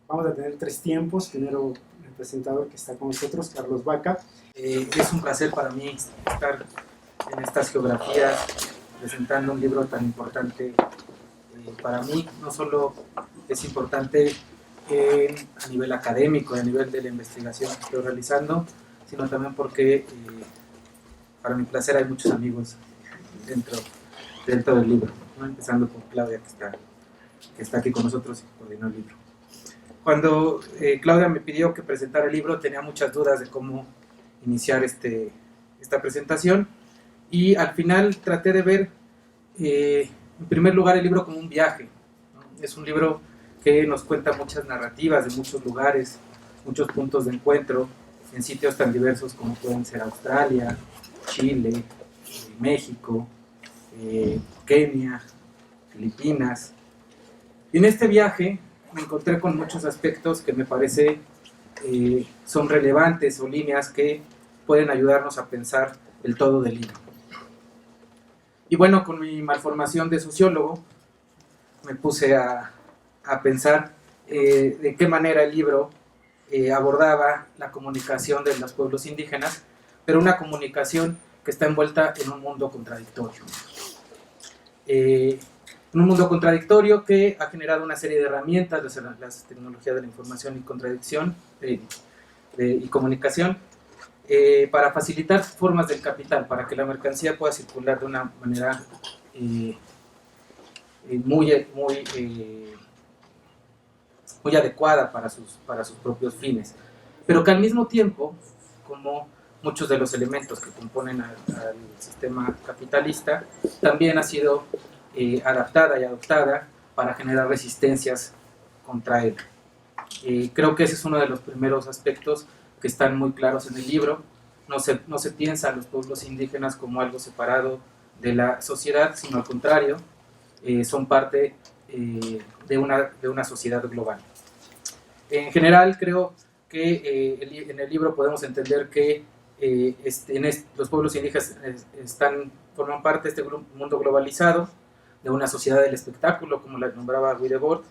Vamos a tener tres tiempos. Primero, el presentador que está con nosotros, Carlos Vaca. Es un placer para mí estar en estas geografías presentando un libro tan importante para mí. No solo es importante a nivel académico y a nivel de la investigación que estoy realizando, sino también porque para mi placer hay muchos amigos dentro del libro, ¿no? Empezando por Claudia, que está aquí con nosotros y coordinó el libro. Cuando Claudia me pidió que presentara el libro, tenía muchas dudas de cómo iniciar esta presentación, y al final traté de ver en primer lugar el libro como un viaje, ¿no? Es un libro que nos cuenta muchas narrativas de muchos lugares, muchos puntos de encuentro en sitios tan diversos como pueden ser Australia, Chile, México, Kenia, Filipinas. Y en este viaje me encontré con muchos aspectos que me parece son relevantes, o líneas que pueden ayudarnos a pensar el todo del libro. Y bueno, con mi malformación de sociólogo me puse a pensar de qué manera el libro abordaba la comunicación de los pueblos indígenas, pero una comunicación que está envuelta en un mundo contradictorio. En un mundo contradictorio que ha generado una serie de herramientas, las tecnologías de la información y contradicción y comunicación, para facilitar formas del capital, para que la mercancía pueda circular de una manera muy adecuada para sus propios fines, pero que al mismo tiempo, como muchos de los elementos que componen al sistema capitalista, también ha sido adaptada y adoptada para generar resistencias contra él. Creo que ese es uno de los primeros aspectos que están muy claros en el libro. No se piensa a los pueblos indígenas como algo separado de la sociedad, sino al contrario, son parte de una sociedad global. En general, creo que en el libro podemos entender que los pueblos indígenas forman parte de este mundo globalizado, de una sociedad del espectáculo, como la nombraba Guy Debord,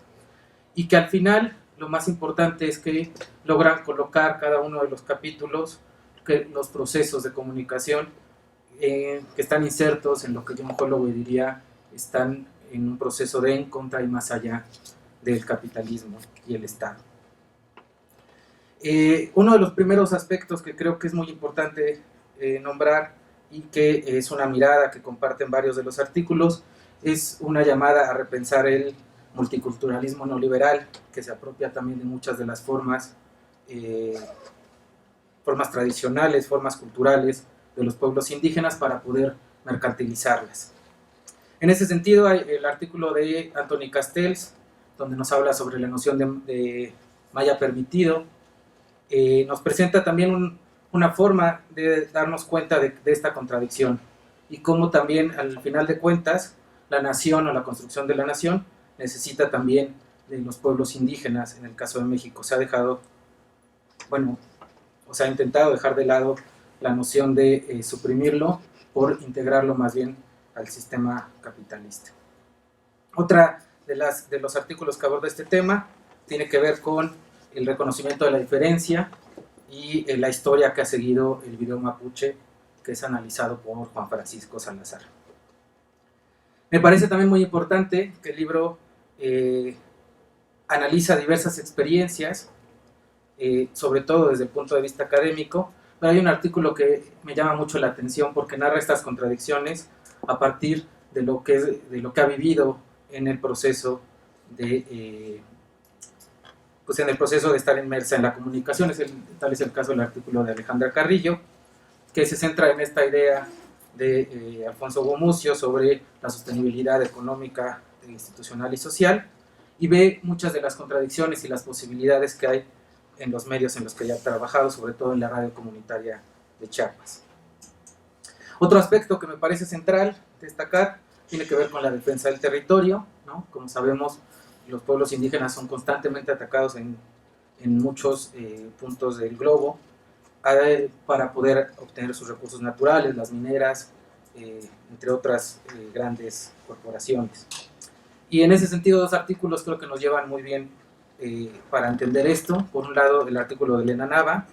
y que al final lo más importante es que logran colocar cada uno de los capítulos, que los procesos de comunicación que están insertos en lo que yo un geólogo diría están en un proceso de en contra y más allá del capitalismo y el Estado. Uno de los primeros aspectos que creo que es muy importante nombrar, y que es una mirada que comparten varios de los artículos, es una llamada a repensar el multiculturalismo neoliberal, que se apropia también de muchas de las formas tradicionales, formas culturales de los pueblos indígenas para poder mercantilizarlas. En ese sentido hay el artículo de Anthony Castells, donde nos habla sobre la noción de maya permitido. Nos presenta también una forma de darnos cuenta de esta contradicción, y cómo también al final de cuentas la nación o la construcción de la nación necesita también de los pueblos indígenas. En el caso de México se ha intentado dejar de lado la noción de suprimirlo por integrarlo más bien al sistema capitalista. Otra de los artículos que aborda este tema tiene que ver con el reconocimiento de la diferencia y la historia que ha seguido el video mapuche, que es analizado por Juan Francisco Salazar. Me parece también muy importante que el libro analiza diversas experiencias, sobre todo desde el punto de vista académico, pero hay un artículo que me llama mucho la atención porque narra estas contradicciones a partir de lo que ha vivido en el proceso de estar inmersa en la comunicación. Tal es el caso del artículo de Alejandra Carrillo, que se centra en esta idea de Alfonso Gomucio sobre la sostenibilidad económica, institucional y social, y ve muchas de las contradicciones y las posibilidades que hay en los medios en los que ella ha trabajado, sobre todo en la radio comunitaria de Chiapas. Otro aspecto que me parece central destacar tiene que ver con la defensa del territorio, ¿no? Como sabemos, los pueblos indígenas son constantemente atacados en muchos puntos del globo para poder obtener sus recursos naturales, las mineras, entre otras grandes corporaciones. Y en ese sentido, dos artículos creo que nos llevan muy bien para entender esto. Por un lado, el artículo de Elena Nava,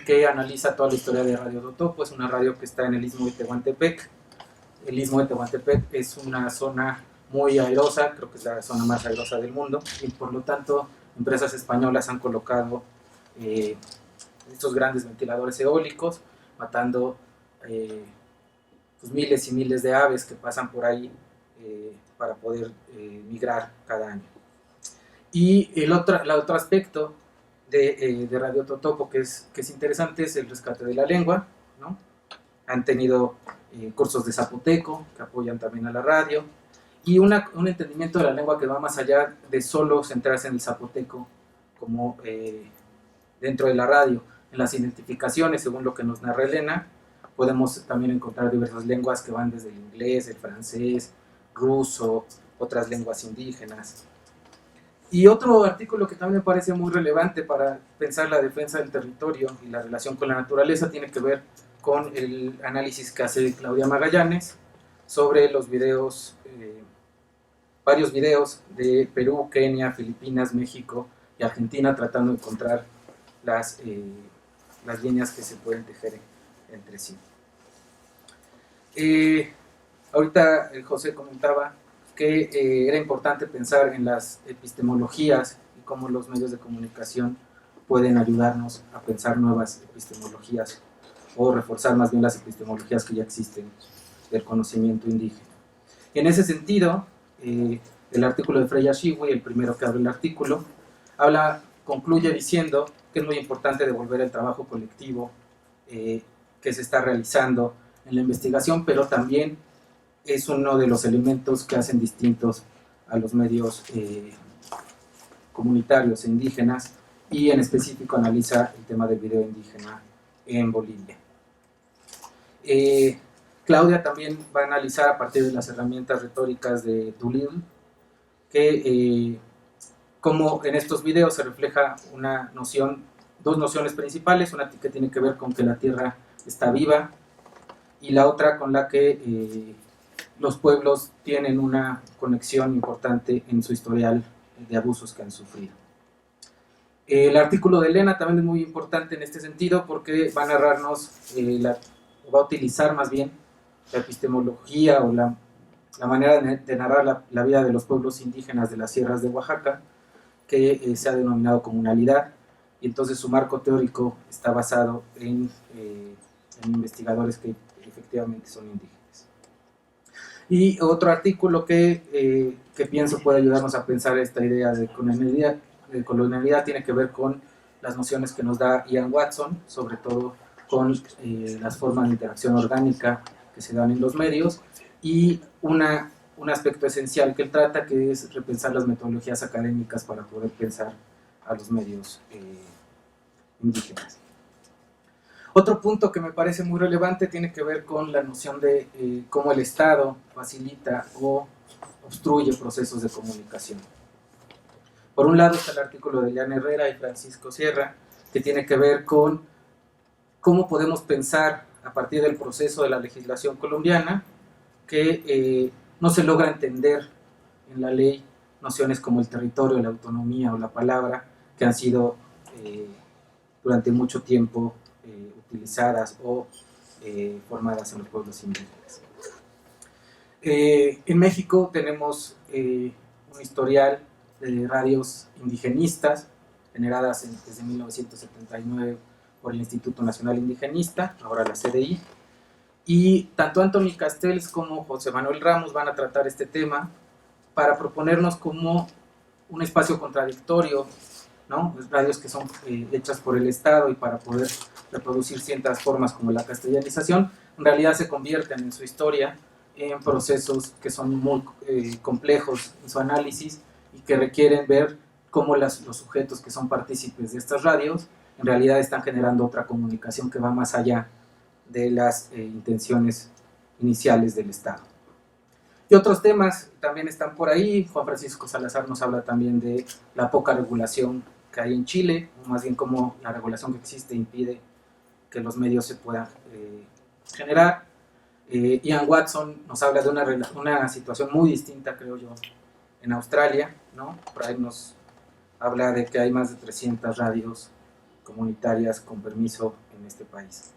que analiza toda la historia de Radio Totopo. Es una radio que está en el Istmo de Tehuantepec. El Istmo de Tehuantepec es una zona muy airosa, creo que es la zona más airosa del mundo, y por lo tanto empresas españolas han colocado estos grandes ventiladores eólicos, matando pues miles y miles de aves que pasan por ahí para poder migrar cada año. Y el otro aspecto de Radio Totopo que es interesante es el rescate de la lengua, ¿no? Han tenido cursos de zapoteco que apoyan también a la radio, y un entendimiento de la lengua que va más allá de solo centrarse en el zapoteco como dentro de la radio. En las identificaciones, según lo que nos narra Elena, podemos también encontrar diversas lenguas que van desde el inglés, el francés, ruso, otras lenguas indígenas. Y otro artículo que también me parece muy relevante para pensar la defensa del territorio y la relación con la naturaleza tiene que ver con el análisis que hace Claudia Magallanes sobre los videos, varios videos de Perú, Kenia, Filipinas, México y Argentina, tratando de encontrar las líneas que se pueden tejer entre sí. Ahorita José comentaba que era importante pensar en las epistemologías y cómo los medios de comunicación pueden ayudarnos a pensar nuevas epistemologías o reforzar más bien las epistemologías que ya existen del conocimiento indígena. Y en ese sentido, el artículo de Freya Shiwi, el primero que abre el artículo, concluye diciendo que es muy importante devolver el trabajo colectivo que se está realizando en la investigación, pero también es uno de los elementos que hacen distintos a los medios comunitarios e indígenas, y en específico analiza el tema del video indígena en Bolivia. Claudia también va a analizar a partir de las herramientas retóricas de Doolittle que como en estos videos se refleja dos nociones principales, una que tiene que ver con que la tierra está viva y la otra con la que los pueblos tienen una conexión importante en su historial de abusos que han sufrido. El artículo de Elena también es muy importante en este sentido porque va a narrarnos, va a utilizar más bien la epistemología o la manera de narrar la vida de los pueblos indígenas de las sierras de Oaxaca, que se ha denominado comunalidad, y entonces su marco teórico está basado en investigadores que efectivamente son indígenas. Y otro artículo que pienso puede ayudarnos a pensar esta idea de colonialidad tiene que ver con las nociones que nos da Ian Watson, sobre todo con las formas de interacción orgánica que se dan en los medios, y un aspecto esencial que él trata, que es repensar las metodologías académicas para poder pensar a los medios indígenas. Otro punto que me parece muy relevante tiene que ver con la noción de cómo el Estado facilita o obstruye procesos de comunicación. Por un lado está el artículo de Leana Herrera y Francisco Sierra, que tiene que ver con cómo podemos pensar a partir del proceso de la legislación colombiana que no se logra entender en la ley nociones como el territorio, la autonomía o la palabra, que han sido durante mucho tiempo utilizadas o formadas en los pueblos indígenas. En México tenemos un historial de radios indigenistas generadas desde 1979 por el Instituto Nacional Indigenista, ahora la CDI, y tanto Anthony Castells como José Manuel Ramos van a tratar este tema para proponernos como un espacio contradictorio, ¿no? Radios que son hechas por el Estado y para poder reproducir ciertas formas como la castellanización, en realidad se convierten en su historia en procesos que son muy complejos en su análisis y que requieren ver cómo los sujetos que son partícipes de estas radios en realidad están generando otra comunicación que va más allá de las intenciones iniciales del Estado. Y otros temas también están por ahí. Juan Francisco Salazar nos habla también de la poca regulación que hay en Chile, o más bien cómo la regulación que existe impide que los medios se puedan generar. Ian Watson nos habla de una situación muy distinta, creo yo, en Australia, ¿no? Por ahí nos habla de que hay más de 300 radios comunitarias con permiso en este país.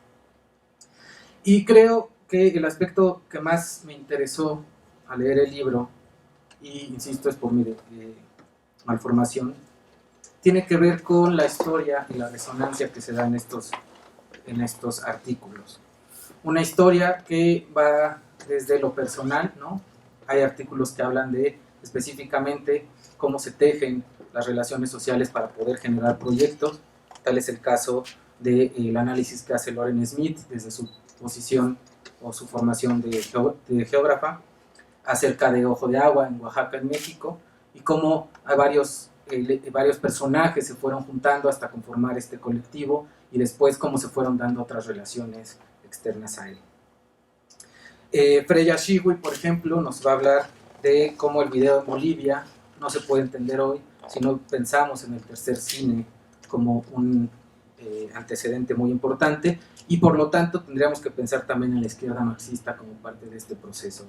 Y creo que el aspecto que más me interesó al leer el libro, y insisto, es por mi malformación, tiene que ver con la historia y la resonancia que se da en estos artículos. Una historia que va desde lo personal, ¿no? Hay artículos que hablan de específicamente cómo se tejen las relaciones sociales para poder generar proyectos. Tal es el caso del análisis que hace Loren Smith desde su posición o su formación de geógrafa acerca de Ojo de Agua en Oaxaca, en México, y cómo hay varios personajes se fueron juntando hasta conformar este colectivo y después cómo se fueron dando otras relaciones externas a él. Freya Shiwi, por ejemplo, nos va a hablar de cómo el video en Bolivia no se puede entender hoy si no pensamos en el tercer cine como un antecedente muy importante, y por lo tanto tendríamos que pensar también en la izquierda marxista como parte de este proceso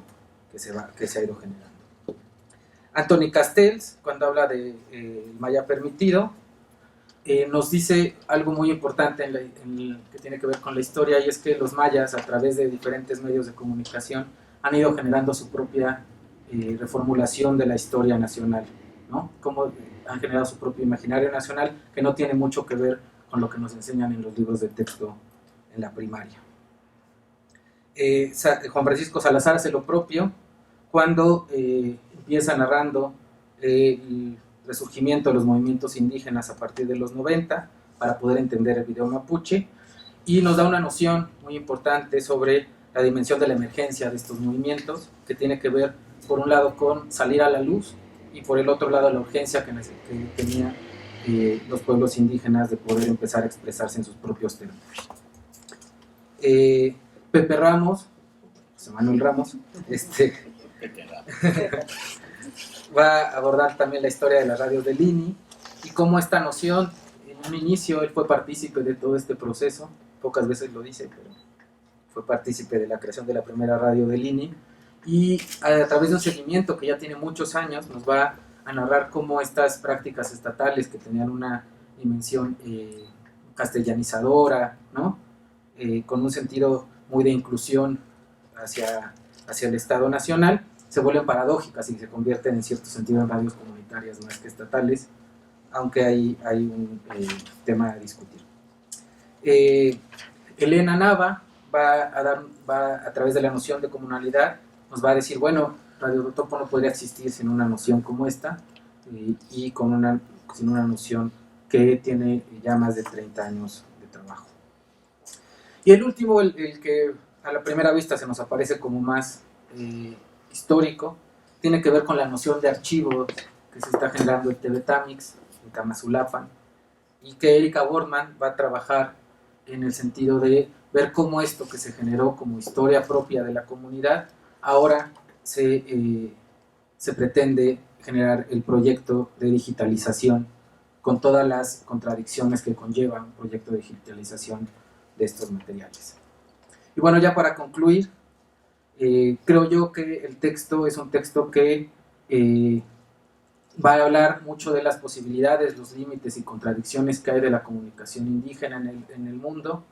que se ha ido generando. Anthony Castells, cuando habla de Maya Permitido, nos dice algo muy importante que tiene que ver con la historia, y es que los mayas, a través de diferentes medios de comunicación, han ido generando su propia reformulación de la historia nacional, ¿no? Cómo han generado su propio imaginario nacional, que no tiene mucho que ver con lo que nos enseñan en los libros de texto en la primaria. Juan Francisco Salazar hace lo propio cuando empieza narrando el resurgimiento de los movimientos indígenas a partir de los 90 para poder entender el video mapuche, y nos da una noción muy importante sobre la dimensión de la emergencia de estos movimientos, que tiene que ver por un lado con salir a la luz y por el otro lado la urgencia que tenía los pueblos indígenas de poder empezar a expresarse en sus propios términos. Pepe Ramos, José Manuel Ramos, va a abordar también la historia de las radios de Lini y cómo esta noción, en un inicio él fue partícipe de todo este proceso, pocas veces lo dice, pero fue partícipe de la creación de la primera radio de Lini, y a través de un seguimiento que ya tiene muchos años nos va a narrar cómo estas prácticas estatales que tenían una dimensión castellanizadora, ¿no? Con un sentido muy de inclusión hacia el Estado Nacional, se vuelven paradójicas y se convierten en cierto sentido en radios comunitarias más que estatales, aunque hay un tema a discutir. Elena Nava va a través de la noción de comunalidad, nos va a decir, bueno, Radio Topo no podría existir sin una noción como esta, y sin una noción que tiene ya más de 30 años de trabajo. Y el último, el que a la primera vista se nos aparece como más histórico, tiene que ver con la noción de archivo que se está generando en Tebetamix, en Tamazulapan, y que Erika Bortman va a trabajar en el sentido de ver cómo esto que se generó como historia propia de la comunidad, ahora se pretende generar el proyecto de digitalización con todas las contradicciones que conlleva un proyecto de digitalización de estos materiales. Y bueno, ya para concluir, creo yo que el texto es un texto que va a hablar mucho de las posibilidades, los límites y contradicciones que hay de la comunicación indígena en el mundo.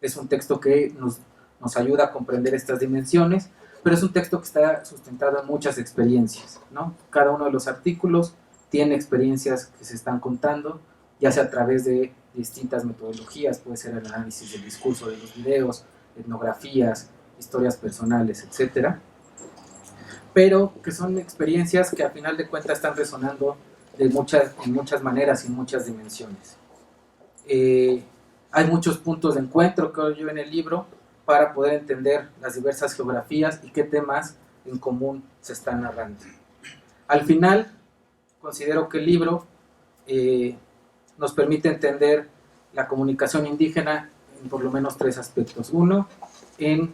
Es un texto que nos ayuda a comprender estas dimensiones, pero es un texto que está sustentado en muchas experiencias, ¿no? Cada uno de los artículos tiene experiencias que se están contando, ya sea a través de distintas metodologías, puede ser el análisis del discurso de los videos, etnografías, historias personales, etc. Pero que son experiencias que a final de cuentas están resonando en muchas maneras y en muchas dimensiones. Hay muchos puntos de encuentro, creo yo, en el libro para poder entender las diversas geografías y qué temas en común se están narrando. Al final, considero que el libro nos permite entender la comunicación indígena en por lo menos 3 aspectos. Uno, en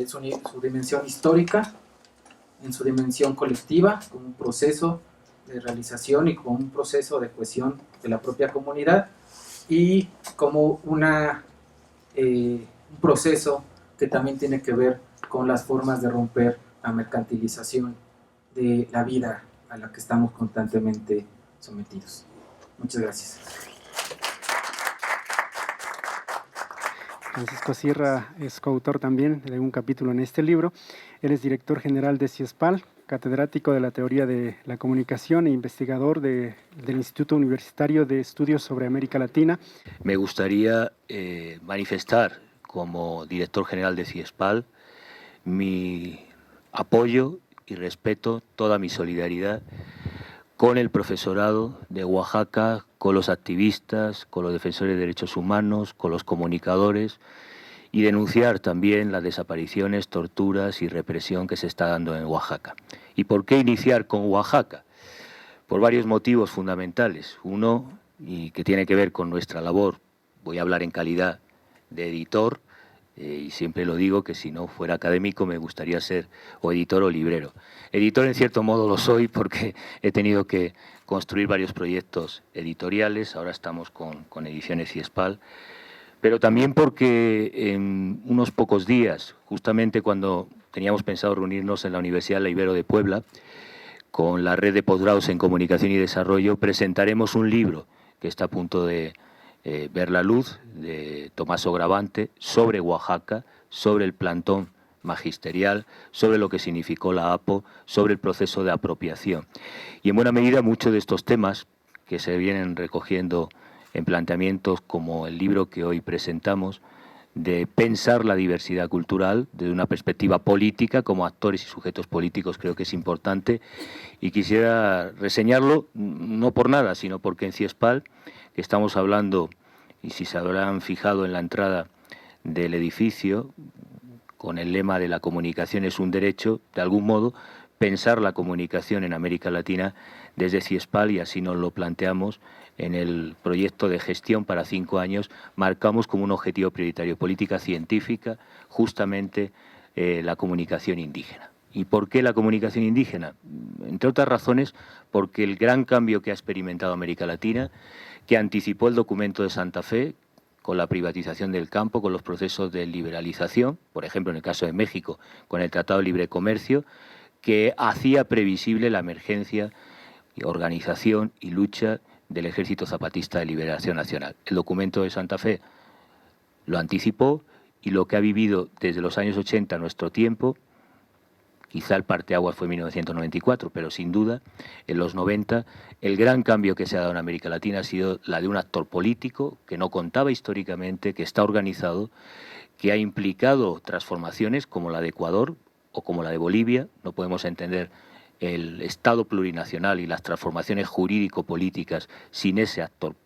su dimensión histórica, en su dimensión colectiva, como un proceso de realización y como un proceso de cohesión de la propia comunidad, y como un proceso que también tiene que ver con las formas de romper la mercantilización de la vida a la que estamos constantemente sometidos. Muchas gracias. Francisco Sierra es coautor también de un capítulo en este libro. Él es director general de CIESPAL, catedrático de la teoría de la comunicación e investigador del Instituto Universitario de Estudios sobre América Latina. Me gustaría manifestar como director general de CIESPAL mi apoyo y respeto, toda mi solidaridad con el profesorado de Oaxaca, con los activistas, con los defensores de derechos humanos, con los comunicadores, y denunciar también las desapariciones, torturas y represión que se está dando en Oaxaca. ¿Y por qué iniciar con Oaxaca? Por varios motivos fundamentales. Uno, y que tiene que ver con nuestra labor, voy a hablar en calidad de editor, y siempre lo digo que si no fuera académico me gustaría ser o editor o librero. Editor en cierto modo lo soy porque he tenido que construir varios proyectos editoriales, ahora estamos con Ediciones CIESPAL, pero también porque en unos pocos días, justamente cuando teníamos pensado reunirnos en la Universidad La Ibero de Puebla, con la red de posgrados en comunicación y desarrollo, presentaremos un libro que está a punto de ver la luz, de Tomás Ogravante, sobre Oaxaca, sobre el plantón magisterial, sobre lo que significó la APO, sobre el proceso de apropiación. Y en buena medida muchos de estos temas que se vienen recogiendo en planteamientos como el libro que hoy presentamos, de pensar la diversidad cultural desde una perspectiva política, como actores y sujetos políticos, creo que es importante. Y quisiera reseñarlo, no por nada, sino porque en CIESPAL, que estamos hablando, y si se habrán fijado en la entrada del edificio, con el lema de la comunicación es un derecho, de algún modo, pensar la comunicación en América Latina desde CIESPAL, y así nos lo planteamos en el proyecto de gestión para 5 años, marcamos como un objetivo prioritario política científica justamente la comunicación indígena. ¿Y por qué la comunicación indígena? Entre otras razones, porque el gran cambio que ha experimentado América Latina, que anticipó el documento de Santa Fe, con la privatización del campo, con los procesos de liberalización, por ejemplo, en el caso de México, con el Tratado de Libre Comercio, que hacía previsible la emergencia, organización y lucha del Ejército Zapatista de Liberación Nacional. El documento de Santa Fe lo anticipó, y lo que ha vivido desde los años 80 nuestro tiempo, quizá el parteaguas fue en 1994, pero sin duda, en los 90, el gran cambio que se ha dado en América Latina ha sido la de un actor político que no contaba históricamente, que está organizado, que ha implicado transformaciones como la de Ecuador o como la de Bolivia. No podemos entender el Estado plurinacional y las transformaciones jurídico-políticas sin ese actor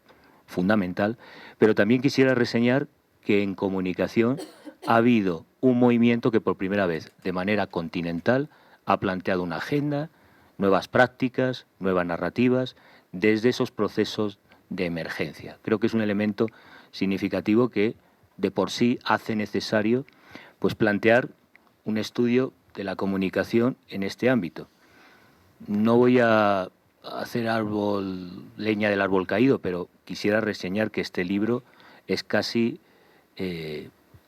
fundamental, pero también quisiera reseñar que en comunicación ha habido un movimiento que por primera vez, de manera continental, ha planteado una agenda, nuevas prácticas, nuevas narrativas, desde esos procesos de emergencia. Creo que es un elemento significativo que de por sí hace necesario pues plantear un estudio de la comunicación en este ámbito. No voy a hacer leña del árbol caído, pero quisiera reseñar que este libro es casi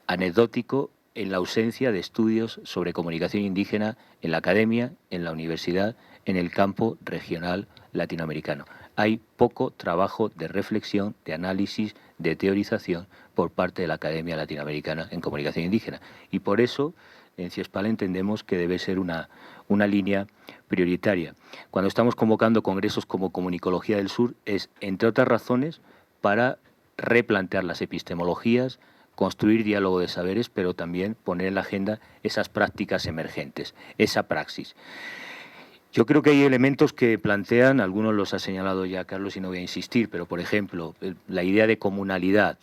anecdótico en la ausencia de estudios sobre comunicación indígena en la academia, en la universidad, en el campo regional latinoamericano. Hay poco trabajo de reflexión, de análisis, de teorización por parte de la Academia Latinoamericana en Comunicación Indígena. Y por eso en CIESPAL entendemos que debe ser una línea prioritaria. Cuando estamos convocando congresos como Comunicología del Sur es, entre otras razones, para replantear las epistemologías, construir diálogo de saberes, pero también poner en la agenda esas prácticas emergentes, esa praxis. Yo creo que hay elementos que plantean, algunos los ha señalado ya Carlos y no voy a insistir, pero por ejemplo, la idea de comunalidad,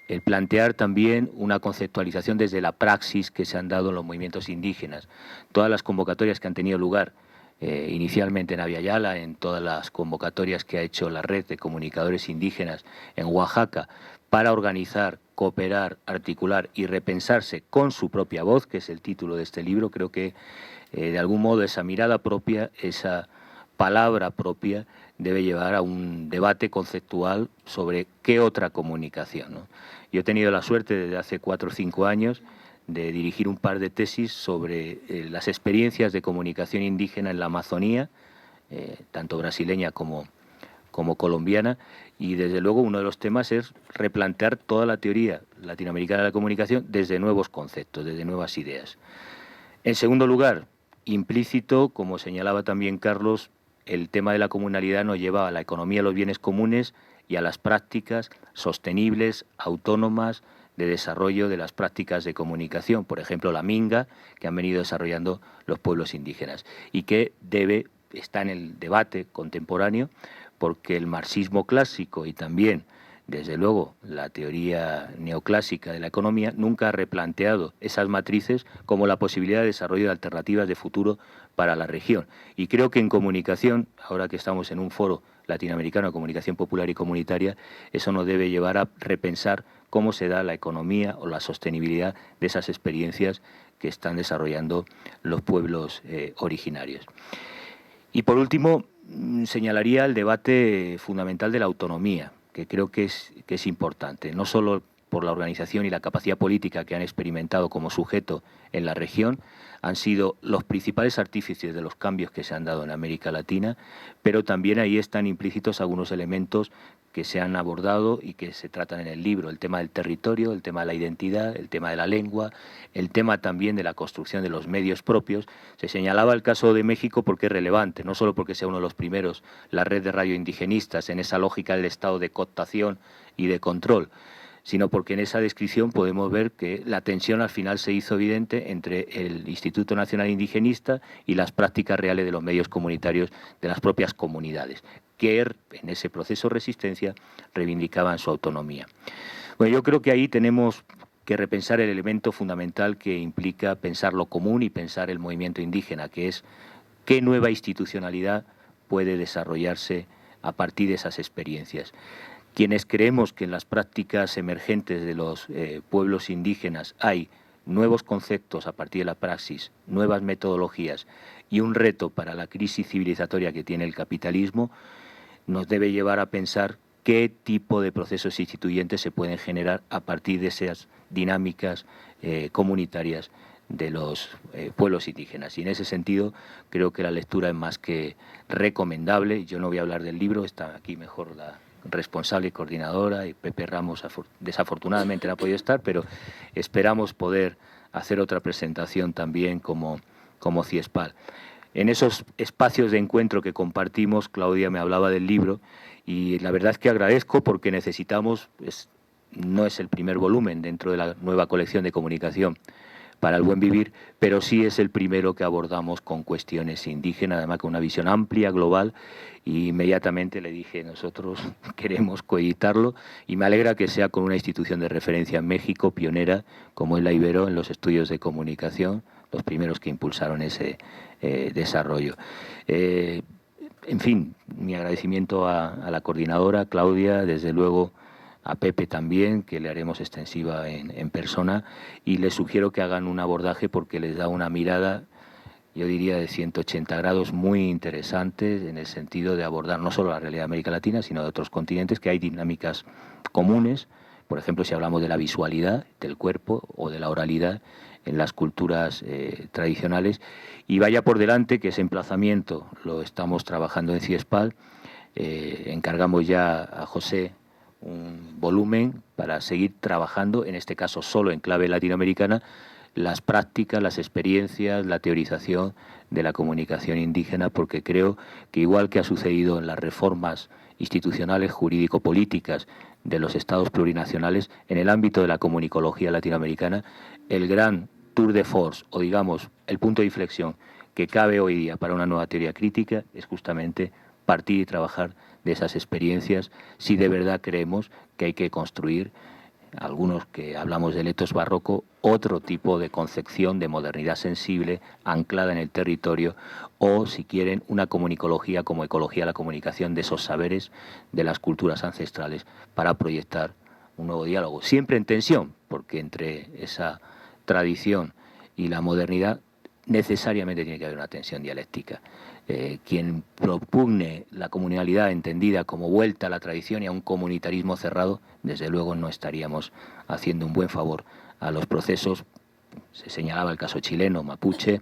el plantear también una conceptualización desde la praxis que se han dado en los movimientos indígenas, todas las convocatorias que han tenido lugar inicialmente en Aviala, en todas las convocatorias que ha hecho la red de comunicadores indígenas en Oaxaca para organizar, cooperar, articular y repensarse con su propia voz, que es el título de este libro. Creo que de algún modo esa mirada propia, esa palabra propia debe llevar a un debate conceptual sobre qué otra comunicación, ¿no? Yo he tenido la suerte desde hace 4 o 5 años de dirigir un par de tesis sobre las experiencias de comunicación indígena en la Amazonía, tanto brasileña como como colombiana, y desde luego uno de los temas es replantear toda la teoría latinoamericana de la comunicación desde nuevos conceptos, desde nuevas ideas. En segundo lugar, implícito, como señalaba también Carlos, el tema de la comunalidad nos lleva a la economía de los bienes comunes y a las prácticas sostenibles, autónomas, de desarrollo de las prácticas de comunicación, por ejemplo la minga, que han venido desarrollando los pueblos indígenas, y que está en el debate contemporáneo, porque el marxismo clásico y también, desde luego, la teoría neoclásica de la economía nunca ha replanteado esas matrices como la posibilidad de desarrollo de alternativas de futuro para la región. Y creo que en comunicación, ahora que estamos en un foro latinoamericano de comunicación popular y comunitaria, eso nos debe llevar a repensar cómo se da la economía o la sostenibilidad de esas experiencias que están desarrollando los pueblos originarios. Y por último, señalaría el debate fundamental de la autonomía, que creo que es importante, no solo por la organización y la capacidad política que han experimentado como sujeto en la región, han sido los principales artífices de los cambios que se han dado en América Latina, pero también ahí están implícitos algunos elementos que se han abordado y que se tratan en el libro, el tema del territorio, el tema de la identidad, el tema de la lengua, el tema también de la construcción de los medios propios. Se señalaba el caso de México porque es relevante, no solo porque sea uno de los primeros, la red de radioindigenistas, en esa lógica del estado de cooptación y de control, sino porque en esa descripción podemos ver que la tensión al final se hizo evidente entre el Instituto Nacional Indigenista y las prácticas reales de los medios comunitarios de las propias comunidades, que en ese proceso de resistencia reivindicaban su autonomía. Bueno, yo creo que ahí tenemos que repensar el elemento fundamental que implica pensar lo común y pensar el movimiento indígena, que es qué nueva institucionalidad puede desarrollarse a partir de esas experiencias. Quienes creemos que en las prácticas emergentes de los pueblos indígenas hay nuevos conceptos a partir de la praxis, nuevas metodologías y un reto para la crisis civilizatoria que tiene el capitalismo, nos debe llevar a pensar qué tipo de procesos instituyentes se pueden generar a partir de esas dinámicas comunitarias de los pueblos indígenas. Y en ese sentido creo que la lectura es más que recomendable. Yo no voy a hablar del libro, está aquí mejor la responsable y coordinadora, y Pepe Ramos desafortunadamente no ha podido estar, pero esperamos poder hacer otra presentación también como CIESPAL. En esos espacios de encuentro que compartimos, Claudia me hablaba del libro, y la verdad es que agradezco porque necesitamos, no es el primer volumen dentro de la nueva colección de comunicación para el buen vivir, pero sí es el primero que abordamos con cuestiones indígenas, además con una visión amplia, global, y inmediatamente le dije, nosotros queremos coeditarlo, y me alegra que sea con una institución de referencia en México, pionera, como es la Ibero en los estudios de comunicación, los primeros que impulsaron ese desarrollo. En fin, mi agradecimiento a la coordinadora, Claudia, desde luego a Pepe también, que le haremos extensiva en persona, y les sugiero que hagan un abordaje porque les da una mirada, yo diría, de 180 grados muy interesante en el sentido de abordar no solo la realidad de América Latina, sino de otros continentes, que hay dinámicas comunes. Por ejemplo, si hablamos de la visualidad del cuerpo o de la oralidad en las culturas tradicionales. Y vaya por delante que ese emplazamiento lo estamos trabajando en CIESPAL. Encargamos ya a José un volumen para seguir trabajando, en este caso solo en clave latinoamericana, las prácticas, las experiencias, la teorización de la comunicación indígena, porque creo que igual que ha sucedido en las reformas institucionales, jurídico-políticas de los estados plurinacionales, en el ámbito de la comunicología latinoamericana, el gran tour de force, o digamos, el punto de inflexión que cabe hoy día para una nueva teoría crítica es justamente partir y trabajar de esas experiencias, si de verdad creemos que hay que construir, algunos que hablamos del etos barroco, otro tipo de concepción de modernidad sensible anclada en el territorio, o si quieren una comunicología como ecología de la comunicación de esos saberes de las culturas ancestrales para proyectar un nuevo diálogo, siempre en tensión, porque entre esa tradición y la modernidad necesariamente tiene que haber una tensión dialéctica. Quien propugne la comunalidad entendida como vuelta a la tradición y a un comunitarismo cerrado, desde luego no estaríamos haciendo un buen favor a los procesos, se señalaba el caso chileno, mapuche,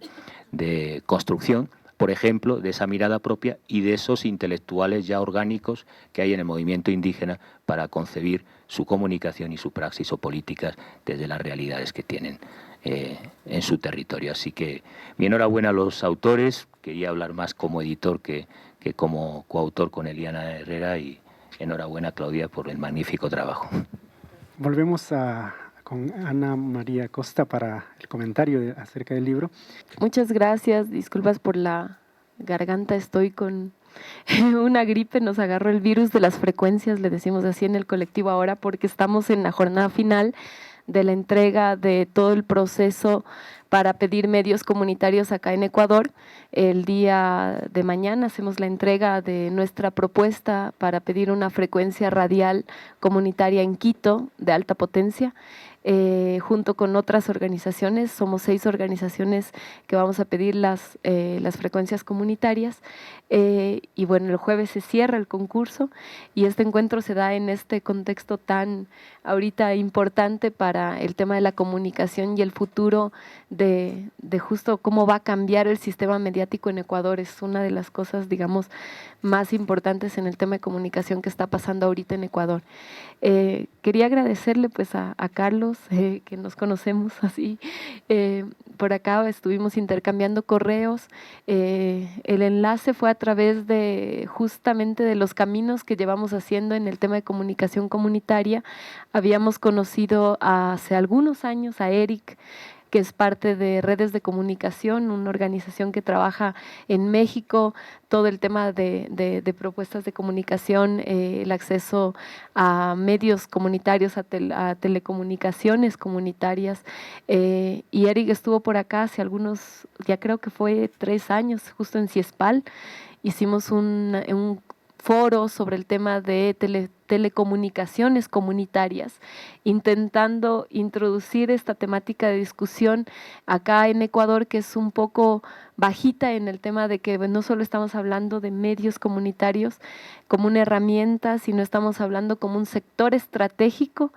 de construcción por ejemplo, de esa mirada propia y de esos intelectuales ya orgánicos que hay en el movimiento indígena para concebir su comunicación y su praxis o políticas desde las realidades que tienen en su territorio. Así que mi enhorabuena a los autores, quería hablar más como editor que como coautor con Eliana Herrera, y enhorabuena, Claudia, por el magnífico trabajo. Volvemos con Ana María Costa para el comentario acerca del libro. Muchas gracias, disculpas por la garganta, estoy con una gripe, nos agarró el virus de las frecuencias, le decimos así en el colectivo ahora, porque estamos en la jornada final de la entrega de todo el proceso para pedir medios comunitarios acá en Ecuador. El día de mañana hacemos la entrega de nuestra propuesta para pedir una frecuencia radial comunitaria en Quito de alta potencia. Junto con otras organizaciones, somos 6 organizaciones que vamos a pedir las frecuencias comunitarias, y bueno, el jueves se cierra el concurso y este encuentro se da en este contexto tan ahorita importante para el tema de la comunicación y el futuro de justo cómo va a cambiar el sistema mediático en Ecuador. Es una de las cosas, digamos, más importantes en el tema de comunicación que está pasando ahorita en Ecuador. Quería agradecerle pues a Carlos, que nos conocemos así, por acá estuvimos intercambiando correos. El enlace fue a través de justamente de los caminos que llevamos haciendo en el tema de comunicación comunitaria. Habíamos conocido hace algunos años a Eric, que es parte de Redes de Comunicación, una organización que trabaja en México, todo el tema de propuestas de comunicación, el acceso a medios comunitarios, a telecomunicaciones comunitarias. Y Eric estuvo por acá hace algunos, ya creo que fue 3 años, justo en CIESPAL. Hicimos un foro sobre el tema de telecomunicaciones comunitarias, intentando introducir esta temática de discusión acá en Ecuador, que es un poco bajita en el tema de que no solo estamos hablando de medios comunitarios como una herramienta, sino estamos hablando como un sector estratégico,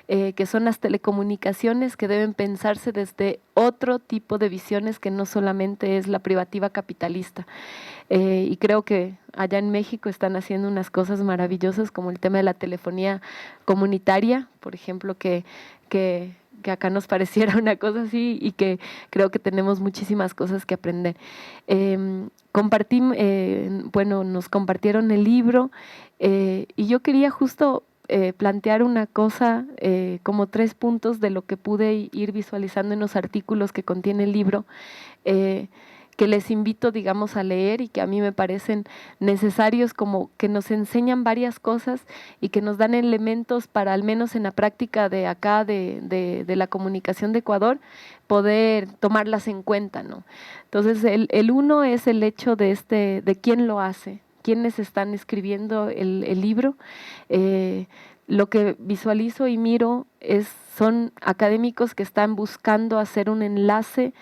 que son las telecomunicaciones, que deben pensarse desde otro tipo de visiones que no solamente es la privativa capitalista. Y creo que allá en México están haciendo unas cosas maravillosas como el tema de la telefonía comunitaria, por ejemplo, que acá nos pareciera una cosa así y que creo que tenemos muchísimas cosas que aprender. Nos compartieron el libro, y yo quería justo plantear una cosa, como 3 puntos de lo que pude ir visualizando en los artículos que contiene el libro, que les invito, digamos, a leer y que a mí me parecen necesarios, como que nos enseñan varias cosas y que nos dan elementos para, al menos en la práctica de acá, de la comunicación de Ecuador, poder tomarlas en cuenta, ¿no? Entonces, el uno es el hecho de quién lo hace, quiénes están escribiendo el libro. Lo que visualizo y miro son académicos que están buscando hacer un enlace,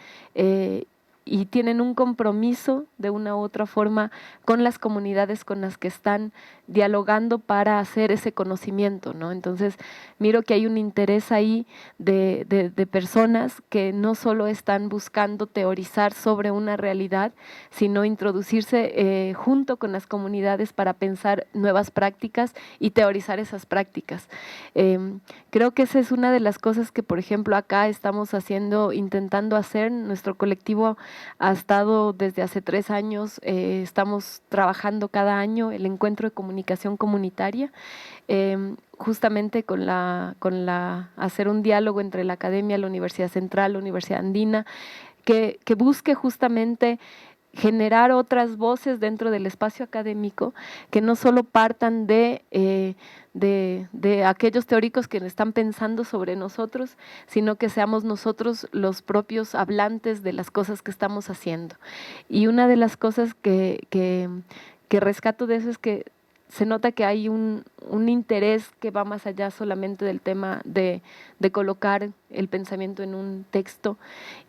y tienen un compromiso de una u otra forma con las comunidades con las que están dialogando para hacer ese conocimiento, ¿no? Entonces, miro que hay un interés ahí de personas que no solo están buscando teorizar sobre una realidad, sino introducirse junto con las comunidades para pensar nuevas prácticas y teorizar esas prácticas. Creo que esa es una de las cosas que, por ejemplo, acá estamos intentando hacer. Nuestro colectivo ha estado desde hace 3 años, estamos trabajando cada año el encuentro de comunicación comunitaria, justamente con hacer un diálogo entre la academia, la Universidad Central, la Universidad Andina, que busque justamente generar otras voces dentro del espacio académico que no solo partan de aquellos teóricos que están pensando sobre nosotros, sino que seamos nosotros los propios hablantes de las cosas que estamos haciendo. Y una de las cosas que rescato de eso es que se nota que hay un interés que va más allá solamente del tema de colocar el pensamiento en un texto,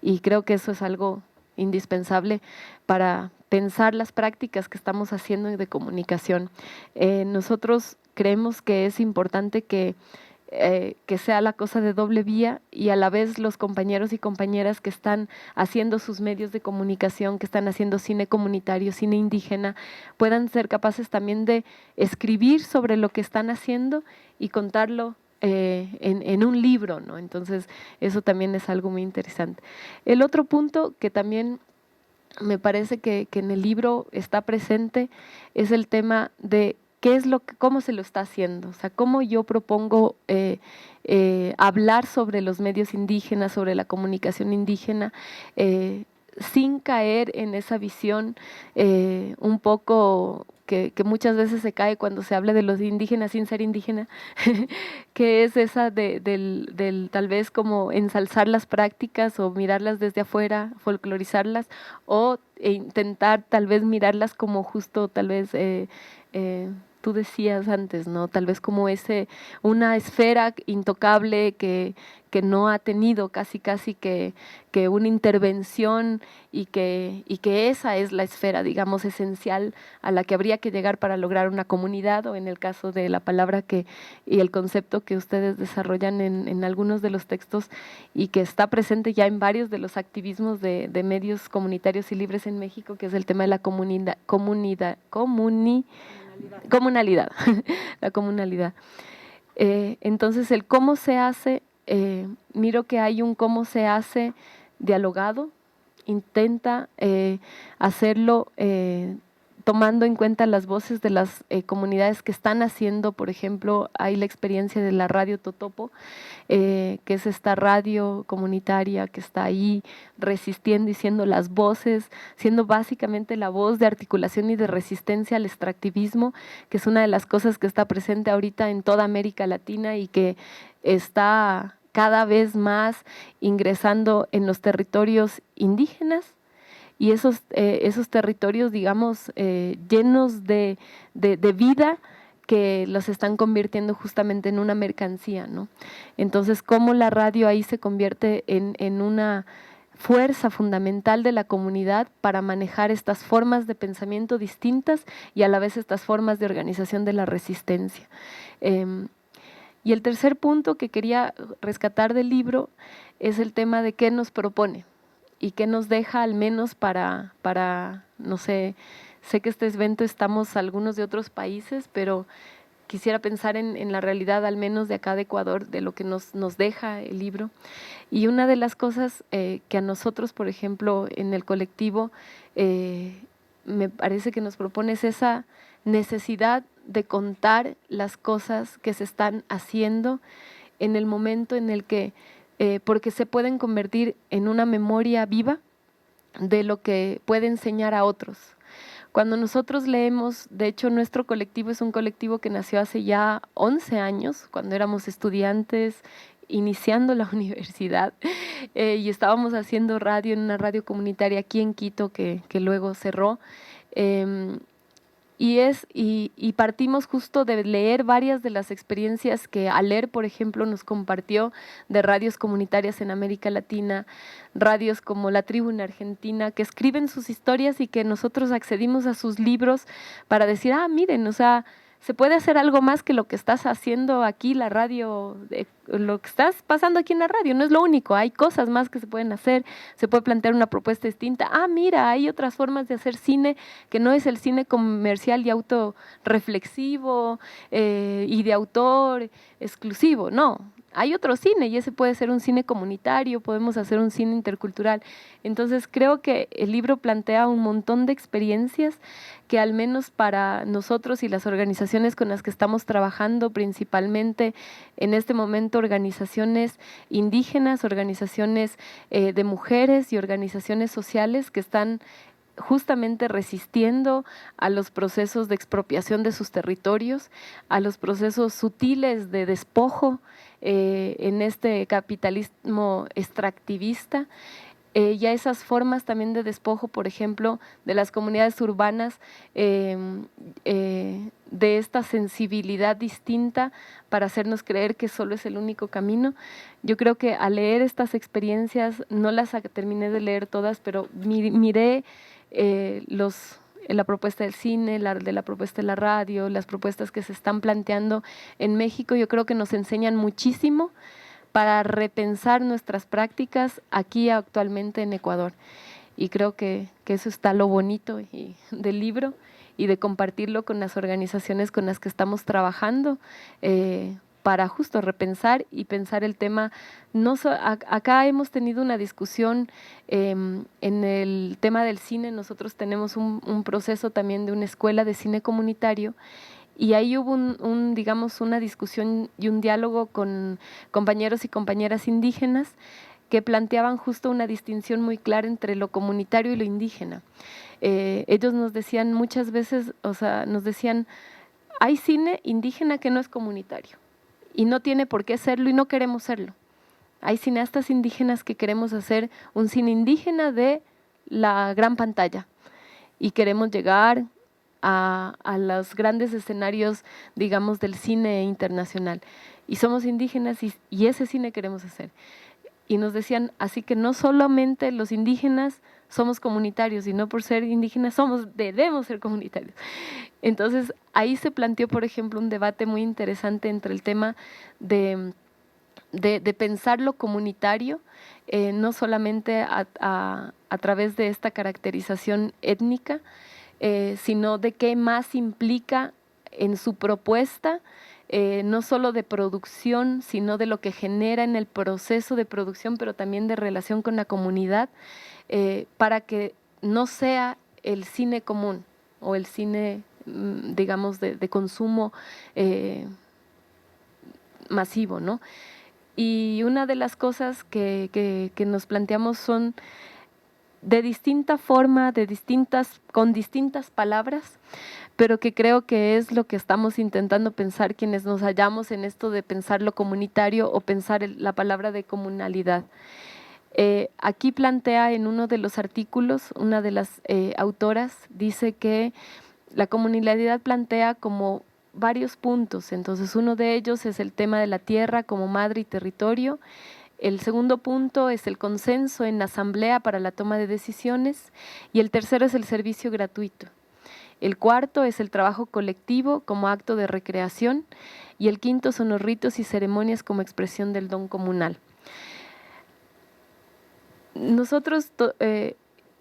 y creo que eso es algo indispensable para pensar las prácticas que estamos haciendo de comunicación. Nosotros creemos que es importante que que sea la cosa de doble vía y a la vez los compañeros y compañeras que están haciendo sus medios de comunicación, que están haciendo cine comunitario, cine indígena, puedan ser capaces también de escribir sobre lo que están haciendo y contarlo en un libro, ¿no? Entonces, eso también es algo muy interesante. El otro punto que también me parece que en el libro está presente es el tema de qué es cómo se lo está haciendo, o sea, cómo yo propongo hablar sobre los medios indígenas, sobre la comunicación indígena, sin caer en esa visión un poco que muchas veces se cae cuando se habla de los indígenas sin ser indígena, que es esa del tal vez como ensalzar las prácticas o mirarlas desde afuera, folclorizarlas, o intentar tal vez mirarlas como justo tal vez tú decías antes, ¿no? Tal vez como una esfera intocable que no ha tenido casi que una intervención y que esa es la esfera, digamos, esencial a la que habría que llegar para lograr una comunidad, o en el caso de la palabra y el concepto que ustedes desarrollan en algunos de los textos y que está presente ya en varios de los activismos de medios comunitarios y libres en México, que es el tema de la comunalidad, la comunalidad. Entonces, el cómo se hace, miro que hay un cómo se hace dialogado, intenta hacerlo tomando en cuenta las voces de las comunidades que están haciendo. Por ejemplo, hay la experiencia de la radio Totopo, que es esta radio comunitaria que está ahí resistiendo y siendo las voces, siendo básicamente la voz de articulación y de resistencia al extractivismo, que es una de las cosas que está presente ahorita en toda América Latina y que está cada vez más ingresando en los territorios indígenas. Y esos territorios, digamos, llenos de vida, que los están convirtiendo justamente en una mercancía, ¿no? Entonces, cómo la radio ahí se convierte en una fuerza fundamental de la comunidad para manejar estas formas de pensamiento distintas y a la vez estas formas de organización de la resistencia. Y el tercer punto que quería rescatar del libro es el tema de qué nos propone y qué nos deja, al menos para no sé que este evento estamos algunos de otros países, pero quisiera pensar en la realidad, al menos de acá de Ecuador, de lo que nos deja el libro. Y una de las cosas que a nosotros, por ejemplo, en el colectivo, me parece que nos propone es esa necesidad de contar las cosas que se están haciendo en el momento en el que porque se pueden convertir en una memoria viva de lo que puede enseñar a otros. Cuando nosotros leemos, de hecho nuestro colectivo es un colectivo que nació hace ya 11 años, cuando éramos estudiantes iniciando la universidad, y estábamos haciendo radio en una radio comunitaria aquí en Quito que luego cerró. Y partimos justo de leer varias de las experiencias que ALER, por ejemplo, nos compartió de radios comunitarias en América Latina, radios como La Tribu en Argentina, que escriben sus historias y que nosotros accedimos a sus libros para decir, miren, o sea, se puede hacer algo más que lo que estás haciendo aquí, la radio, lo que estás pasando aquí en la radio, no es lo único, hay cosas más que se pueden hacer, se puede plantear una propuesta distinta. Mira, hay otras formas de hacer cine que no es el cine comercial y autorreflexivo y de autor exclusivo, no. Hay otro cine y ese puede ser un cine comunitario, podemos hacer un cine intercultural. Entonces creo que el libro plantea un montón de experiencias que al menos para nosotros y las organizaciones con las que estamos trabajando, principalmente en este momento organizaciones indígenas, organizaciones de mujeres y organizaciones sociales que están justamente resistiendo a los procesos de expropiación de sus territorios, a los procesos sutiles de despojo en este capitalismo extractivista, y a esas formas también de despojo, por ejemplo, de las comunidades urbanas, de esta sensibilidad distinta para hacernos creer que solo es el único camino. Yo creo que al leer estas experiencias, no las terminé de leer todas, pero miré la propuesta del cine, de la propuesta de la radio, las propuestas que se están planteando en México, yo creo que nos enseñan muchísimo para repensar nuestras prácticas aquí actualmente en Ecuador. Y creo que eso está lo bonito del libro y de compartirlo con las organizaciones con las que estamos trabajando, para justo repensar y pensar el tema. Acá hemos tenido una discusión en el tema del cine. Nosotros tenemos un proceso también de una escuela de cine comunitario, y ahí hubo digamos, una discusión y un diálogo con compañeros y compañeras indígenas que planteaban justo una distinción muy clara entre lo comunitario y lo indígena. Ellos nos decían muchas veces, nos decían, hay cine indígena que no es comunitario, y no tiene por qué serlo, y no queremos serlo. Hay cineastas indígenas que queremos hacer un cine indígena de la gran pantalla, y queremos llegar a los grandes escenarios, digamos, del cine internacional. Y somos indígenas y ese cine queremos hacer. Y nos decían, así que no solamente los indígenas somos comunitarios, y no por ser indígenas debemos ser comunitarios. Entonces, ahí se planteó, por ejemplo, un debate muy interesante entre el tema de pensar lo comunitario, no solamente a través de esta caracterización étnica, sino de qué más implica en su propuesta, no solo de producción, sino de lo que genera en el proceso de producción, pero también de relación con la comunidad, para que no sea el cine común o el cine, digamos, de consumo masivo, ¿no? Y una de las cosas que nos planteamos son de distinta forma, con distintas palabras, pero que creo que es lo que estamos intentando pensar quienes nos hallamos en esto de pensar lo comunitario o pensar la palabra de comunalidad. Aquí plantea en uno de los artículos, una de las autoras dice que la comunalidad plantea como varios puntos. Entonces, uno de ellos es el tema de la tierra como madre y territorio. El segundo punto es el consenso en la asamblea para la toma de decisiones, y el tercero es el servicio gratuito. El cuarto es el trabajo colectivo como acto de recreación, y el quinto son los ritos y ceremonias como expresión del don comunal. Nosotros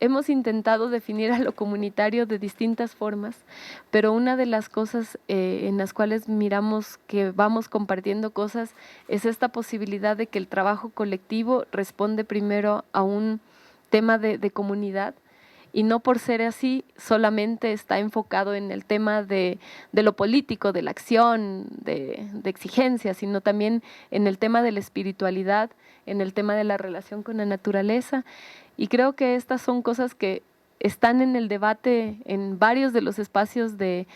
hemos intentado definir a lo comunitario de distintas formas, pero una de las cosas en las cuales miramos que vamos compartiendo cosas es esta posibilidad de que el trabajo colectivo responde primero a un tema de comunidad, y no por ser así solamente está enfocado en el tema de lo político, de la acción, de exigencia, sino también en el tema de la espiritualidad, en el tema de la relación con la naturaleza. Y creo que estas son cosas que están en el debate en varios de los espacios de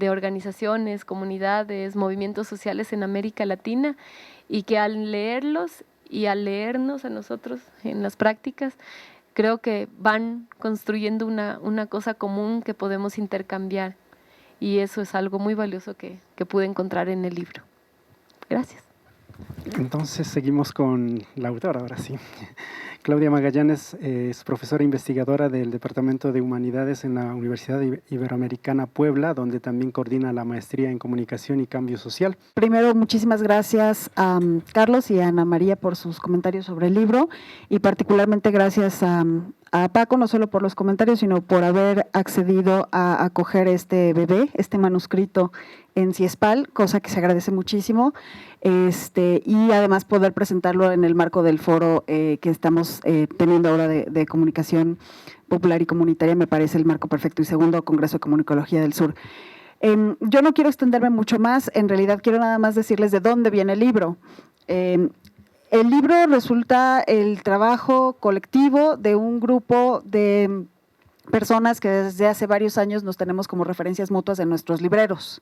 organizaciones, comunidades, movimientos sociales en América Latina, y que al leerlos y al leernos a nosotros en las prácticas, creo que van construyendo una cosa común que podemos intercambiar, y eso es algo muy valioso que pude encontrar en el libro. Gracias. Entonces seguimos con la autora, ahora sí. Claudia Magallanes es profesora investigadora del Departamento de Humanidades en la Universidad Iberoamericana Puebla, donde también coordina la maestría en Comunicación y Cambio Social. Primero, muchísimas gracias a Carlos y a Ana María por sus comentarios sobre el libro, y particularmente gracias a Paco, no solo por los comentarios, sino por haber accedido a acoger este bebé, este manuscrito en CIESPAL, cosa que se agradece muchísimo, y además poder presentarlo en el marco del foro que estamos teniendo ahora de comunicación popular y comunitaria. Me parece el marco perfecto, y segundo Congreso de Comunicología del Sur. Yo no quiero extenderme mucho más, en realidad quiero nada más decirles de dónde viene el libro. El libro resulta el trabajo colectivo de un grupo de personas que desde hace varios años nos tenemos como referencias mutuas en nuestros libreros,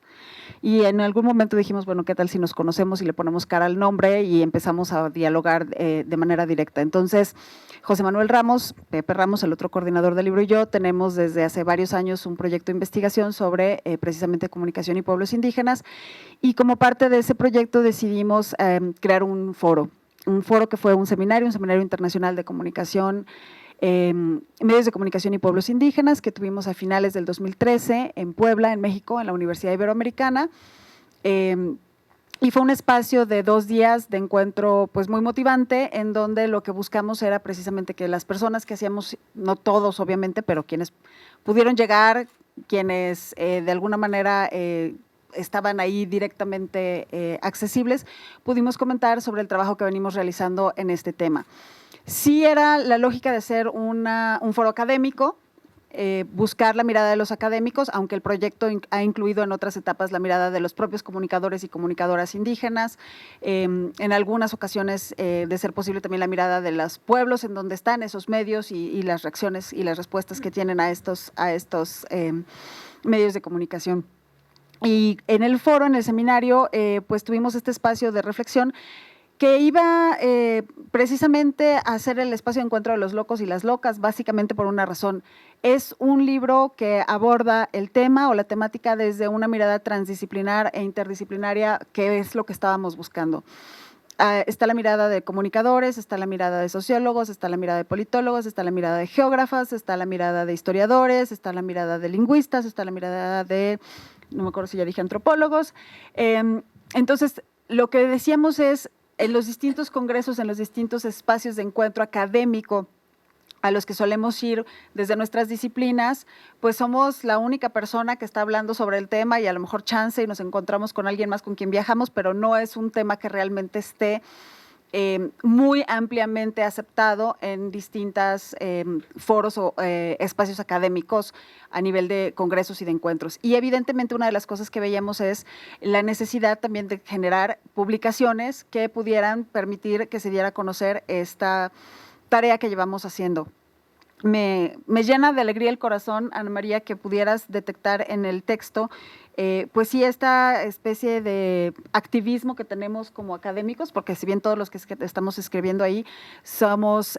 y en algún momento dijimos, bueno, ¿qué tal si nos conocemos y le ponemos cara al nombre y empezamos a dialogar de manera directa? Entonces, José Manuel Ramos, Pepe Ramos, el otro coordinador del libro, y yo tenemos desde hace varios años un proyecto de investigación sobre precisamente comunicación y pueblos indígenas, y como parte de ese proyecto decidimos crear un foro que fue un seminario internacional de comunicación medios de comunicación y pueblos indígenas, que tuvimos a finales del 2013 en Puebla, en México, en la Universidad Iberoamericana. Y fue un espacio de 2 días de encuentro pues muy motivante, en donde lo que buscamos era precisamente que las personas que hacíamos, no todos obviamente, pero quienes pudieron llegar, quienes de alguna manera estaban ahí directamente accesibles, pudimos comentar sobre el trabajo que venimos realizando en este tema. Sí era la lógica de hacer un foro académico, buscar la mirada de los académicos, aunque el proyecto ha incluido en otras etapas la mirada de los propios comunicadores y comunicadoras indígenas, en algunas ocasiones, de ser posible, también la mirada de los pueblos en donde están esos medios y las reacciones y las respuestas que tienen a estos medios de comunicación. Y en el foro, en el seminario, pues tuvimos este espacio de reflexión que iba precisamente a ser el espacio de encuentro de los locos y las locas, básicamente por una razón. Es un libro que aborda el tema o la temática desde una mirada transdisciplinar e interdisciplinaria, que es lo que estábamos buscando. Está la mirada de comunicadores, está la mirada de sociólogos, está la mirada de politólogos, está la mirada de geógrafas, está la mirada de historiadores, está la mirada de lingüistas, está la mirada de, no me acuerdo si ya dije antropólogos. Entonces, lo que decíamos es, en los distintos congresos, en los distintos espacios de encuentro académico a los que solemos ir desde nuestras disciplinas, pues somos la única persona que está hablando sobre el tema y a lo mejor chance y nos encontramos con alguien más con quien viajamos, pero no es un tema que realmente esté muy ampliamente aceptado en distintos foros o espacios académicos a nivel de congresos y de encuentros. Y evidentemente una de las cosas que veíamos es la necesidad también de generar publicaciones que pudieran permitir que se diera a conocer esta tarea que llevamos haciendo. Me llena de alegría el corazón, Ana María, que pudieras detectar en el texto pues sí, esta especie de activismo que tenemos como académicos, porque si bien todos los que estamos escribiendo ahí somos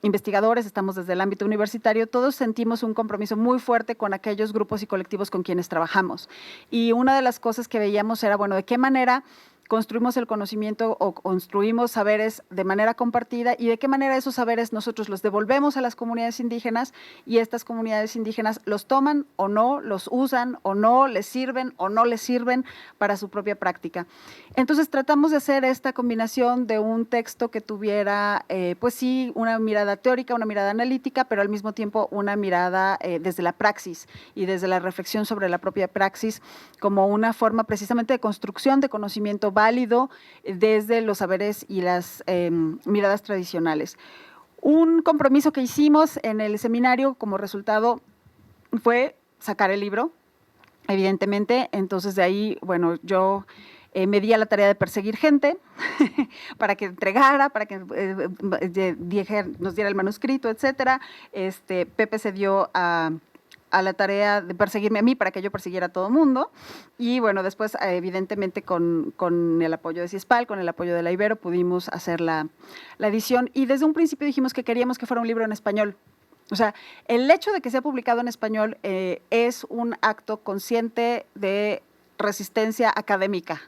investigadores, estamos desde el ámbito universitario, todos sentimos un compromiso muy fuerte con aquellos grupos y colectivos con quienes trabajamos. Y una de las cosas que veíamos era, bueno, ¿de qué manera construimos el conocimiento o construimos saberes de manera compartida y de qué manera esos saberes nosotros los devolvemos a las comunidades indígenas y estas comunidades indígenas los toman o no, los usan o no, les sirven o no les sirven para su propia práctica? Entonces tratamos de hacer esta combinación de un texto que tuviera, pues sí, una mirada teórica, una mirada analítica, pero al mismo tiempo una mirada desde la praxis y desde la reflexión sobre la propia praxis como una forma precisamente de construcción de conocimiento válido desde los saberes y las miradas tradicionales. Un compromiso que hicimos en el seminario como resultado fue sacar el libro, evidentemente. Entonces de ahí, bueno, yo me di a la tarea de perseguir gente para que entregara, para que nos diera el manuscrito, etcétera. Pepe se dio a la tarea de perseguirme a mí para que yo persiguiera a todo el mundo. Y bueno, después, evidentemente, con el apoyo de CIESPAL, con el apoyo de la Ibero, pudimos hacer la edición. Y desde un principio dijimos que queríamos que fuera un libro en español. O sea, el hecho de que sea publicado en español es un acto consciente de resistencia académica,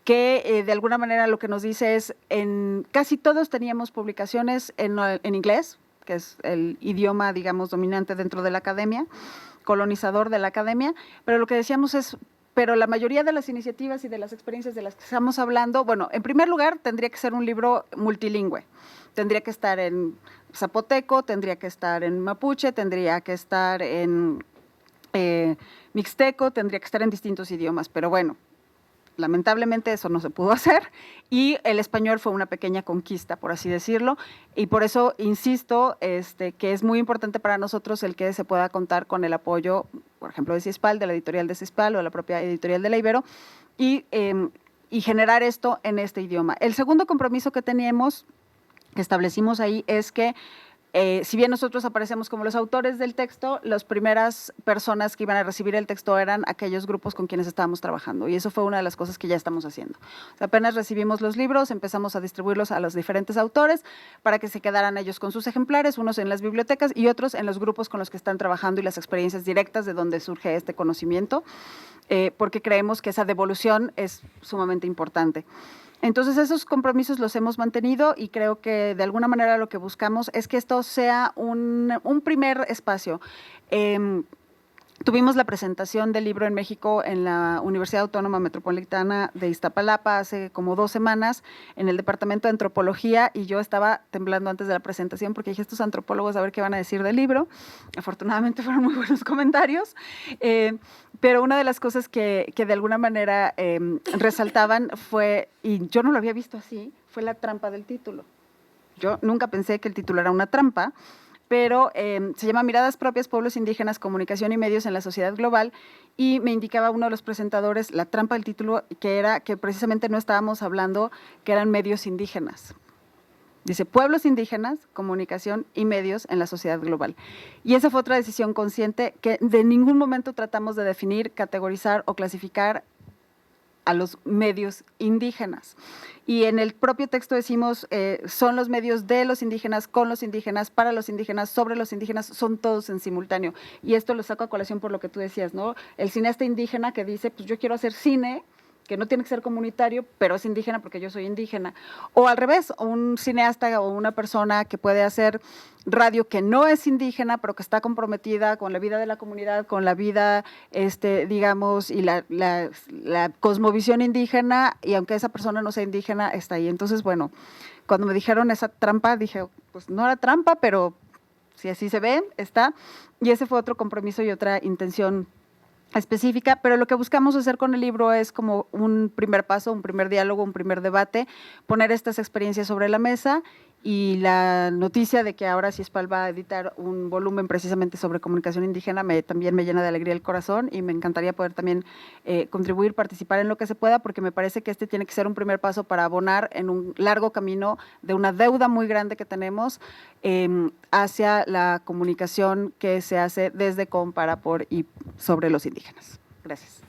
que de alguna manera lo que nos dice es, casi todos teníamos publicaciones en inglés, que es el idioma, digamos, dominante dentro de la academia, colonizador de la academia, pero lo que decíamos es, pero la mayoría de las iniciativas y de las experiencias de las que estamos hablando, bueno, en primer lugar, tendría que ser un libro multilingüe, tendría que estar en zapoteco, tendría que estar en mapuche, tendría que estar en mixteco, tendría que estar en distintos idiomas, pero bueno, lamentablemente eso no se pudo hacer y el español fue una pequeña conquista, por así decirlo, y por eso insisto que es muy importante para nosotros el que se pueda contar con el apoyo, por ejemplo, de CIESPAL, de la editorial de CIESPAL o de la propia editorial de la Ibero, y generar esto en este idioma. El segundo compromiso que teníamos, que establecimos ahí, es que si bien nosotros aparecemos como los autores del texto, las primeras personas que iban a recibir el texto eran aquellos grupos con quienes estábamos trabajando, y eso fue una de las cosas que ya estamos haciendo. O sea, apenas recibimos los libros, empezamos a distribuirlos a los diferentes autores para que se quedaran ellos con sus ejemplares, unos en las bibliotecas y otros en los grupos con los que están trabajando y las experiencias directas de donde surge este conocimiento. porque creemos que esa devolución es sumamente importante. Entonces, esos compromisos los hemos mantenido y creo que de alguna manera lo que buscamos es que esto sea un primer espacio. Tuvimos la presentación del libro en México en la Universidad Autónoma Metropolitana de Iztapalapa hace como 2 semanas en el Departamento de Antropología y yo estaba temblando antes de la presentación porque dije, estos antropólogos a ver qué van a decir del libro. Afortunadamente fueron muy buenos comentarios, pero una de las cosas que de alguna manera resaltaban fue, y yo no lo había visto así, fue la trampa del título. Yo nunca pensé que el título era una trampa, pero se llama Miradas propias, pueblos indígenas, comunicación y medios en la sociedad global, y me indicaba uno de los presentadores la trampa del título, que era que precisamente no estábamos hablando que eran medios indígenas. Dice, pueblos indígenas, comunicación y medios en la sociedad global. Y esa fue otra decisión consciente que de ningún momento tratamos de definir, categorizar o clasificar a los medios indígenas. Y en el propio texto decimos, son los medios de los indígenas, con los indígenas, para los indígenas, sobre los indígenas, son todos en simultáneo. Y esto lo saco a colación por lo que tú decías, ¿no? El cineasta indígena que dice, pues yo quiero hacer cine, que no tiene que ser comunitario, pero es indígena porque yo soy indígena. O al revés, un cineasta o una persona que puede hacer radio que no es indígena, pero que está comprometida con la vida de la comunidad, con la vida, digamos, y la cosmovisión indígena, y aunque esa persona no sea indígena, está ahí. Entonces, bueno, cuando me dijeron esa trampa, dije, pues no era trampa, pero si así se ve, está. Y ese fue otro compromiso y otra intención específica, pero lo que buscamos hacer con el libro es como un primer paso, un primer diálogo, un primer debate, poner estas experiencias sobre la mesa y la noticia de que ahora CIESPAL va a editar un volumen precisamente sobre comunicación indígena también me llena de alegría el corazón y me encantaría poder también contribuir, participar en lo que se pueda, porque me parece que este tiene que ser un primer paso para abonar en un largo camino de una deuda muy grande que tenemos hacia la comunicación que se hace desde, con, para, por y sobre los indígenas. Gracias.